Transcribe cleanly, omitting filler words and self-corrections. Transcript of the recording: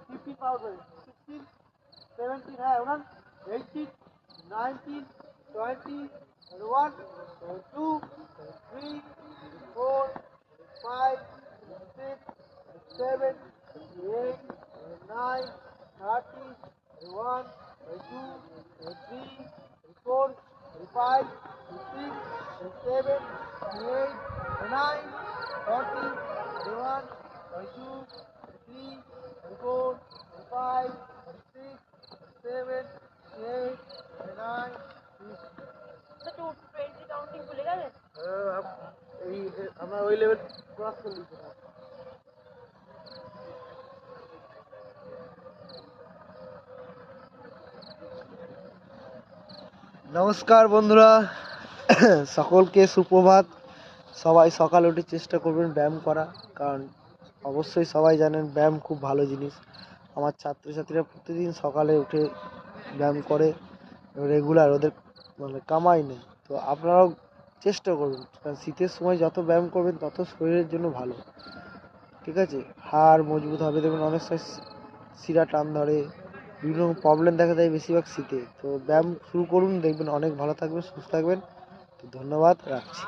50,000, 16, 17, হ্যাঁ উনান 18, 19, 20, 21, 22, 23, 24, 5, 6, 7, 8, 9, 30, 31, 32, 33, 34, 35, 36, 37, 38, 39, 40, 41, 42, 43, 44, 45, 46, 47, 48, 49, 50. তো 20 কাউন্টিং ভুলে গেলেন? এই আমরা ওই লেভেল ক্রস করে দিতে পারি। নমস্কার বন্ধুরা, সকলকে সুপ্রভাত। সবাই সকালে উঠে চেষ্টা করবেন ব্যায়াম করা, কারণ অবশ্যই সবাই জানেন ব্যায়াম খুব ভালো জিনিস। আমার ছাত্রছাত্রীরা প্রতিদিন সকালে উঠে ব্যায়াম করে রেগুলার, ওদের মানে কামাই নেই। তো আপনারাও চেষ্টা করুন, কারণ শীতের সময় যত ব্যায়াম করবেন তত শরীরের জন্য ভালো। ঠিক আছে, হাড় মজবুত হবে। দেখবেন অনেক সময় শিরা টান ধরে, বিভিন্ন প্রবলেম দেখা যায় বেশিরভাগ শীতে। তো ব্যায়াম শুরু করুন, দেখবেন অনেক ভালো থাকবেন, সুস্থ থাকবেন। তো ধন্যবাদ, রাখছি।